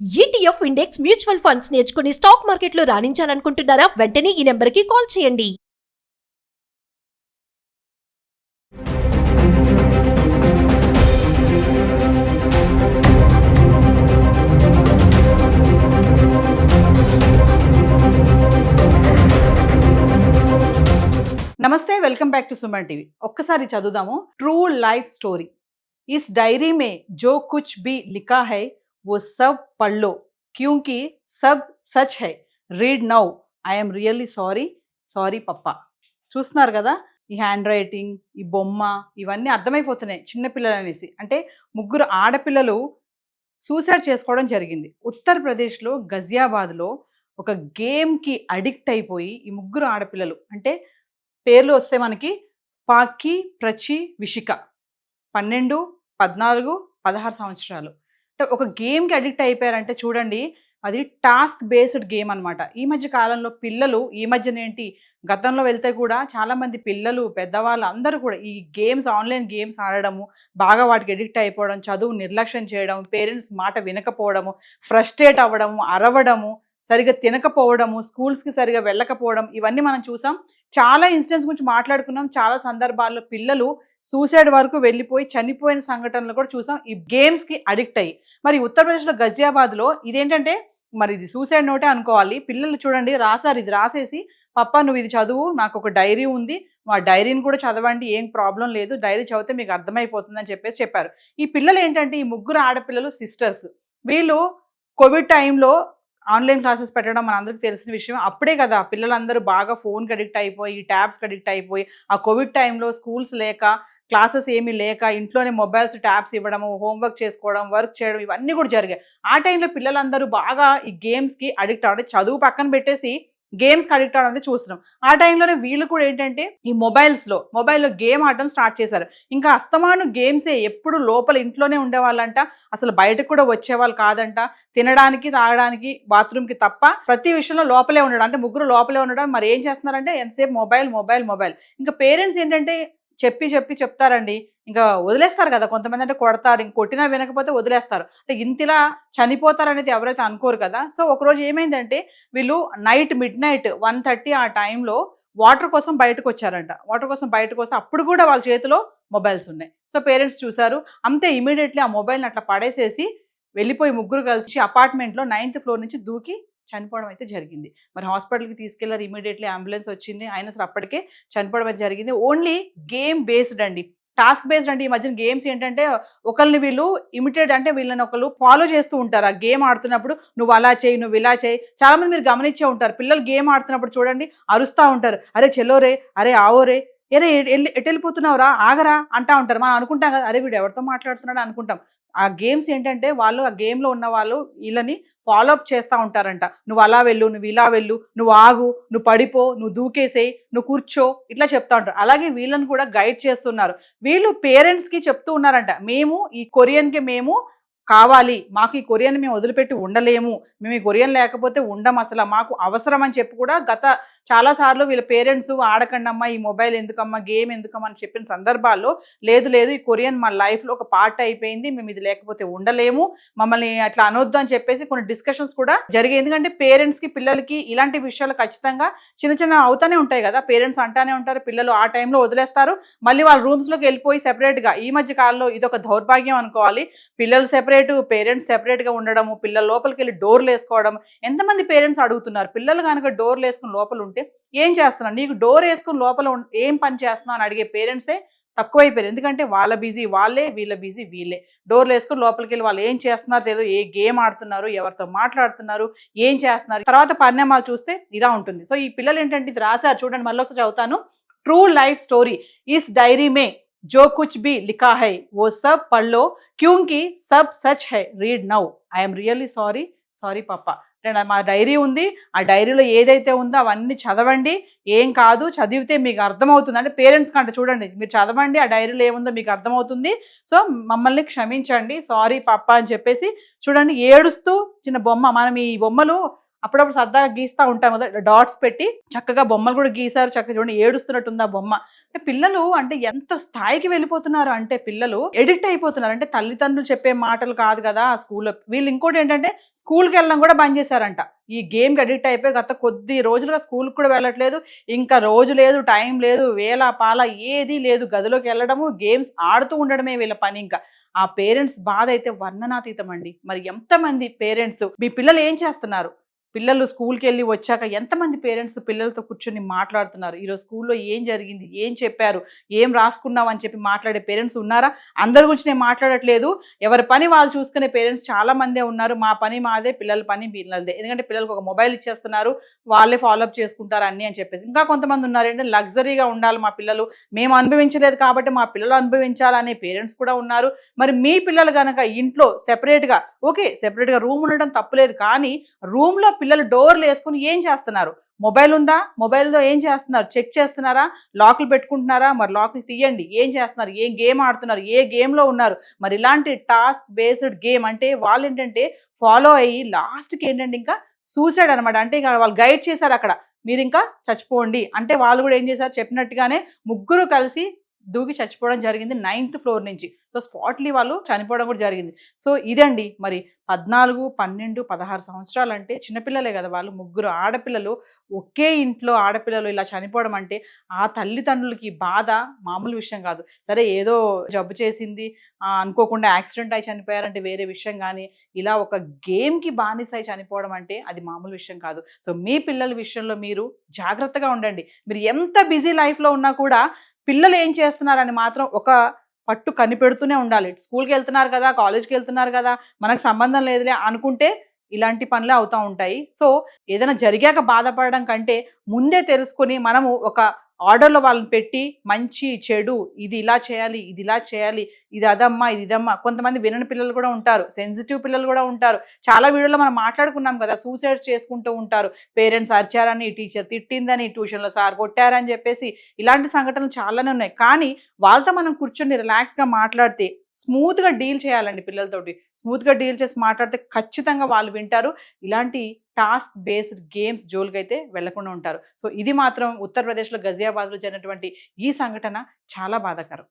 ETF index mutual funds నేర్చుకుని stock మార్కెట్లో రాణించాలనుకుంటున్నారా? వెంటనే ఈ నెంబర్కి కాల్ చేయండి. नमस्ते welcome back to Suman TV ఒక్కసారి చదువుదాము ट्रू लाइफ स्टोरी इस डायरी में जो कुछ भी लिखा है वो सब पढ़ लो क्योंकि सब सच है read now I am really sorry పప్పా చూస్తున్నారు కదా ఈ హ్యాండ్ రైటింగ్ ఈ బొమ్మ ఇవన్నీ అర్థమైపోతున్నాయి చిన్నపిల్లలు అనేసి అంటే ముగ్గురు ఆడపిల్లలు సూసైడ్ చేసుకోవడం జరిగింది ఉత్తరప్రదేశ్లో గజియాబాద్లో ఒక గేమ్కి అడిక్ట్ అయిపోయి ఈ ముగ్గురు ఆడపిల్లలు అంటే పేర్లు వస్తే మనకి పాకి ప్రచి విషిక 12, 14, 16 సంవత్సరాలు అంటే ఒక గేమ్కి అడిక్ట్ అయిపోయారంటే చూడండి అది టాస్క్ బేస్డ్ గేమ్ అనమాట. ఈ మధ్య కాలంలో పిల్లలు ఈ మధ్యనేంటి గతంలో వెళ్తే కూడా చాలామంది పిల్లలు పెద్దవాళ్ళు అందరూ కూడా ఈ గేమ్స్ ఆన్లైన్ గేమ్స్ ఆడడము బాగా వాటికి అడిక్ట్ అయిపోవడం, చదువు నిర్లక్ష్యం చేయడం, పేరెంట్స్ మాట వినకపోవడము, ఫ్రస్ట్రేట్ అవ్వడము, అరవడము, సరిగా తినకపోవడము, స్కూల్స్కి సరిగా వెళ్ళకపోవడం ఇవన్నీ మనం చూసాం. చాలా ఇన్సిడెంట్స్ గురించి మాట్లాడుకున్నాం. చాలా సందర్భాల్లో పిల్లలు సూసైడ్ వరకు వెళ్ళిపోయి చనిపోయిన సంఘటనలు కూడా చూసాం ఈ గేమ్స్కి అడిక్ట్ అయ్యి. మరి ఉత్తరప్రదేశ్లో గజియాబాద్లో ఇదేంటంటే మరి ఇది సూసైడ్ నోటే అనుకోవాలి. పిల్లలు చూడండి రాశారు, ఇది రాసేసి పప్పా నువ్వు ఇది చదువు, నాకు ఒక డైరీ ఉంది, మా డైరీని కూడా చదవండి, ఏం ప్రాబ్లం లేదు, డైరీ చదివితే మీకు అర్థమైపోతుంది అని చెప్పారు. ఈ పిల్లలు ఏంటంటే ఈ ముగ్గురు ఆడపిల్లలు సిస్టర్స్. వీళ్ళు కోవిడ్ టైంలో ఆన్లైన్ క్లాసెస్ పెట్టడం మనందరికీ తెలిసిన విషయం. అప్పుడే కదా పిల్లలందరూ బాగా ఫోన్కి అడిక్ట్ అయిపోయి ట్యాబ్స్కి అడిక్ట్ అయిపోయి ఆ కోవిడ్ టైంలో స్కూల్స్ లేక క్లాసెస్ ఏమీ లేక ఇంట్లోనే మొబైల్స్ ట్యాబ్స్ ఇవ్వడము, హోంవర్క్ చేసుకోవడం, వర్క్ చేయడం ఇవన్నీ కూడా జరిగాయి. ఆ టైంలో పిల్లలందరూ బాగా ఈ గేమ్స్కి అడిక్ట్ అవ్వడం, చదువు పక్కన పెట్టేసి గేమ్స్కి అడిక్ట్ అవడం అనేది చూస్తున్నాం. ఆ టైంలోనే వీళ్ళు కూడా ఏంటంటే ఈ మొబైల్లో గేమ్ ఆడడం స్టార్ట్ చేశారు. ఇంకా అస్తమాను గేమ్సే, ఎప్పుడు లోపల ఇంట్లోనే ఉండేవాళ్ళంట, అసలు బయటకు కూడా వచ్చేవాళ్ళు కాదంట. తినడానికి, తాగడానికి, బాత్రూమ్కి తప్ప ప్రతి విషయంలో లోపలే ఉండడం. అంటే ముగ్గురు లోపలే ఉండడం. మరి ఏం చేస్తున్నారంటే ఎంతసేపు మొబైల్. ఇంకా పేరెంట్స్ ఏంటంటే చెప్తారండి, ఇంకా వదిలేస్తారు కదా. కొంతమంది అంటే కొడతారు, ఇంక కొట్టినా వినకపోతే వదిలేస్తారు. అంటే ఇంతలా చనిపోతారు అనేది ఎవరైతే అనుకోరు కదా. సో ఒకరోజు ఏమైందంటే వీళ్ళు మిడ్ నైట్ 1:30 ఆ టైంలో వాటర్ కోసం బయటకు వచ్చారంట. వాటర్ కోసం బయటకు వస్తే అప్పుడు కూడా వాళ్ళ చేతిలో మొబైల్స్ ఉన్నాయి. సో పేరెంట్స్ చూసారు, అంతే ఇమీడియట్లీ ఆ మొబైల్ని అట్లా పడేసేసి వెళ్ళిపోయి ముగ్గురు కలిసి అపార్ట్మెంట్లో 9th ఫ్లోర్ నుంచి దూకి చనిపోవడం అయితే జరిగింది. మరి హాస్పిటల్కి తీసుకెళ్లారు, ఇమీడియట్లీ అంబులెన్స్ వచ్చింది, అయినా సరే అప్పటికే చనిపోవడం అయితే జరిగింది. ఓన్లీ గేమ్ బేస్డ్ అండి, టాస్క్ బేస్డ్ అంటే ఈ మధ్యన గేమ్స్ ఏంటంటే ఒకరిని వీళ్ళు ఇమిటేట్ అంటే వీళ్ళని ఒకళ్ళు ఫాలో చేస్తూ ఉంటారు. ఆ గేమ్ ఆడుతున్నప్పుడు నువ్వు అలా చేయి, నువ్వు ఇలా చేయి. చాలా మంది మీరు గమనించే ఉంటారు, పిల్లలు గేమ్ ఆడుతున్నప్పుడు చూడండి అరుస్తూ ఉంటారు, అరే చెల్లోరే, అరే ఆవోరే, ఎరే ఎటు వెళ్ళిపోతున్నావురా, ఆగరా అంటా ఉంటారు. మనం అనుకుంటాం కదా, అరే వీడు ఎవరితో మాట్లాడుతున్నాడు అనుకుంటాం. ఆ గేమ్స్ ఏంటంటే వాళ్ళు ఆ గేమ్లో ఉన్న వాళ్ళు వీళ్ళని ఫాలో అప్ చేస్తూ ఉంటారంట. నువ్వు అలా వెళ్ళు, నువ్వు ఇలా వెళ్ళు, నువ్వు ఆగు, నువ్వు పడిపో, నువ్వు దూకేసేయి, నువ్వు కూర్చో, ఇట్లా చెప్తా ఉంటారు. అలాగే వీళ్ళని కూడా గైడ్ చేస్తున్నారు. వీళ్ళు పేరెంట్స్కి చెప్తూ ఉన్నారంట, మేము ఈ కొరియన్కి మేము కావాలి, మాకు ఈ కొరియన్ మేము వదిలిపెట్టి ఉండలేము, మేము ఈ కొరియన్ లేకపోతే ఉండం, అసలు మాకు అవసరం అని చెప్పి కూడా గత చాలాసార్లు వీళ్ళ పేరెంట్స్ ఆడకండి అమ్మా, ఈ మొబైల్ ఎందుకమ్మా, గేమ్ ఎందుకమ్మా అని చెప్పిన సందర్భాల్లో లేదు ఈ కొరియన్ మా లైఫ్లో ఒక పార్ట్ అయిపోయింది, మేము ఇది లేకపోతే ఉండలేము, మమ్మల్ని అట్లా అనొద్దు అని చెప్పేసి కొన్ని డిస్కషన్స్ కూడా జరిగాయి. ఎందుకంటే పేరెంట్స్కి పిల్లలకి ఇలాంటి విషయాలు ఖచ్చితంగా చిన్న అవుతానే ఉంటాయి కదా. పేరెంట్స్ అంటానే ఉంటారు, పిల్లలు ఆ టైంలో వదిలేస్తారు, మళ్ళీ వాళ్ళ రూమ్స్లోకి వెళ్ళిపోయి సెపరేట్గా. ఈ మధ్య కాలంలో ఇది ఒక దౌర్భాగ్యం అనుకోవాలి, పిల్లలు సెపరేట్, పేరెంట్స్ సెపరేట్గా ఉండడము, పిల్లల లోపలికి వెళ్ళి డోర్లు వేసుకోవడం. ఎంతమంది పేరెంట్స్ అడుగుతున్నారు, పిల్లలు కనుక డోర్లు వేసుకుని లోపల ఉంటే ఏం చేస్తున్నావు, నీకు డోర్ వేసుకుని లోపల ఏం పని చేస్తున్నావు అని అడిగే పేరెంట్సే తక్కువైపోయారు. ఎందుకంటే వాళ్ళ బిజీ వాళ్ళే, వీళ్ళ బిజీ వీళ్ళే. డోర్లు వేసుకుని లోపలికి వెళ్ళి వాళ్ళు ఏం చేస్తున్నారు తెలియదు, ఏ గేమ్ ఆడుతున్నారు, ఎవరితో మాట్లాడుతున్నారు, ఏం చేస్తున్నారు, తర్వాత పరిణామాలు చూస్తే ఇలా ఉంటుంది. సో ఈ పిల్లలు ఏంటంటే ఇది రాశారు చూడండి, మళ్ళీ ఒకసారి చదువుతాను. ట్రూ లైఫ్ స్టోరీ इस डायरी में जो कुछ भी लिखा है वो सब पढ़ लो क्योंकि सब सच है read now I am really sorry పప్పా. మా డైరీ ఉంది, ఆ డైరీలో ఏదైతే ఉందో అవన్నీ చదవండి, ఏం కాదు, చదివితే మీకు అర్థమవుతుంది. అంటే పేరెంట్స్ కంటే చూడండి, మీరు చదవండి, ఆ డైరీలో ఏముందో మీకు అర్థమవుతుంది, సో మమ్మల్ని క్షమించండి, సారీ పప్పా అని చెప్పేసి చూడండి ఏడుస్తూ చిన్న బొమ్మ. మనం ఈ బొమ్మలు అప్పుడప్పుడు సరదాగా గీస్తా ఉంటాం కదా, డాట్స్ పెట్టి చక్కగా బొమ్మలు కూడా గీసారు. చక్కగా చూడండి ఏడుస్తున్నట్టుంది ఆ బొమ్మ. అంటే పిల్లలు అంటే ఎంత స్థాయికి వెళ్ళిపోతున్నారు అంటే పిల్లలు ఎడిక్ట్ అయిపోతున్నారు. అంటే తల్లిదండ్రులు చెప్పే మాటలు కాదు కదా స్కూల్లో. వీళ్ళు ఇంకోటి ఏంటంటే స్కూల్కి వెళ్ళడం కూడా బంద్ చేశారంట. ఈ గేమ్కి అడిక్ట్ అయిపోయి గత కొద్ది రోజులుగా స్కూల్కి కూడా వెళ్ళట్లేదు. ఇంకా రోజు లేదు, టైం లేదు, వేళ పాల ఏదీ లేదు. గదిలోకి వెళ్ళడము, గేమ్స్ ఆడుతూ ఉండడమే వీళ్ళ పని. ఇంకా ఆ పేరెంట్స్ బాధ అయితే వర్ణనాతీతం అండి. మరి ఎంతమంది పేరెంట్స్ మీ పిల్లలు ఏం చేస్తున్నారు? పిల్లలు స్కూల్కి వెళ్ళి వచ్చాక ఎంతమంది పేరెంట్స్ పిల్లలతో కూర్చొని మాట్లాడుతున్నారు? ఈరోజు స్కూల్లో ఏం జరిగింది, ఏం చెప్పారు, ఏం రాసుకున్నావు అని చెప్పి మాట్లాడే పేరెంట్స్ ఉన్నారా? అందరి గురించి నేను మాట్లాడట్లేదు. ఎవరి పని వాళ్ళు చూసుకునే పేరెంట్స్ చాలా మందే ఉన్నారు. మా పని మాదే, పిల్లల పని పిల్లలదే. ఎందుకంటే పిల్లలకు ఒక మొబైల్ ఇచ్చేస్తున్నారు, వాళ్ళే ఫాలోఅప్ చేసుకుంటారు అన్నీ అని చెప్పేసి. ఇంకా కొంతమంది ఉన్నారు ఏంటంటే లగ్జరీగా ఉండాలి మా పిల్లలు, మేము అనుభవించలేదు కాబట్టి మా పిల్లలు అనుభవించాలనే పేరెంట్స్ కూడా ఉన్నారు. మరి మీ పిల్లలు కనుక ఇంట్లో సెపరేట్గా, ఓకే సెపరేట్గా రూమ్ ఉండడం తప్పులేదు, కానీ రూమ్లో పిల్లలు డోర్లు వేసుకుని ఏం చేస్తున్నారు? మొబైల్ ఉందా? మొబైల్తో ఏం చేస్తున్నారు? చెక్ చేస్తున్నారా? లాక్లు పెట్టుకుంటున్నారా? మరి లాక్లు తీయండి. ఏం చేస్తున్నారు? ఏ గేమ్ ఆడుతున్నారు? ఏ గేమ్లో ఉన్నారు? మరి ఇలాంటి టాస్క్ బేస్డ్ గేమ్ అంటే వాళ్ళు ఏంటంటే ఫాలో అయ్యి లాస్ట్కి ఏంటంటే ఇంకా సూసైడ్ అనమాట. అంటే ఇంకా వాళ్ళు గైడ్ చేశారు అక్కడ, మీరు ఇంకా చచ్చిపోండి అంటే వాళ్ళు కూడా ఏం చేశారు చెప్పినట్టుగానే ముగ్గురు కలిసి దూకి చచ్చిపోవడం జరిగింది 9th ఫ్లోర్ నుంచి. సో స్పాట్లీ వాళ్ళు చనిపోవడం కూడా జరిగింది. సో ఇదండి మరి 14, 12, 16 సంవత్సరాలు అంటే చిన్నపిల్లలే కదా వాళ్ళు, ముగ్గురు ఆడపిల్లలు, ఒకే ఇంట్లో ఆడపిల్లలు ఇలా చనిపోవడం అంటే ఆ తల్లిదండ్రులకి బాధ మామూలు విషయం కాదు. సరే ఏదో జబ్బు చేసింది అనుకోకుండా యాక్సిడెంట్ అయి చనిపోయారంటే వేరే విషయం, కానీ ఇలా ఒక గేమ్కి బానిస అయి చనిపోవడం అంటే అది మామూలు విషయం కాదు. సో మీ పిల్లల విషయంలో మీరు జాగ్రత్తగా ఉండండి. మీరు ఎంత బిజీ లైఫ్లో ఉన్నా కూడా పిల్లలు ఏం చేస్తున్నారని మాత్రం ఒక పట్టు కనిపెడుతూనే ఉండాలి. స్కూల్కి వెళ్తున్నారు కదా, కాలేజ్కి వెళ్తున్నారు కదా, మనకు సంబంధం లేదులే అనుకుంటే ఇలాంటి పనులే అవుతూ ఉంటాయి. సో ఏదైనా జరిగాక బాధపడడం కంటే ముందే తెలుసుకొని మనము ఒక ఆర్డర్లో వాళ్ళని పెట్టి మంచి చెడు ఇది ఇలా చేయాలి, ఇది ఇలా చేయాలి, ఇది అదమ్మా, ఇది ఇదమ్మా. కొంతమంది వినని పిల్లలు కూడా ఉంటారు, సెన్సిటివ్ పిల్లలు కూడా ఉంటారు. చాలా వీడియోలో మనం మాట్లాడుకున్నాం కదా, సూసైడ్స్ చేసుకుంటూ ఉంటారు. పేరెంట్స్ అరిచారని, టీచర్ తిట్టిందని, ట్యూషన్లో సార్ కొట్టారని చెప్పేసి ఇలాంటి సంఘటనలు చాలానే ఉన్నాయి. కానీ వాళ్ళతో మనం కూర్చొని రిలాక్స్గా మాట్లాడితే స్మూత్గా డీల్ చేయాలండి. పిల్లలతోటి స్మూత్గా డీల్ చేసి మాట్లాడితే ఖచ్చితంగా వాళ్ళు వింటారు. ఇలాంటి టాస్క్ బేస్డ్ గేమ్స్ జోలికైతే వెళ్లకుండా ఉంటారు. సో ఇది మాత్రం ఉత్తరప్రదేశ్లో గజియాబాద్లో జరిగినటువంటి ఈ సంఘటన చాలా బాధాకరం.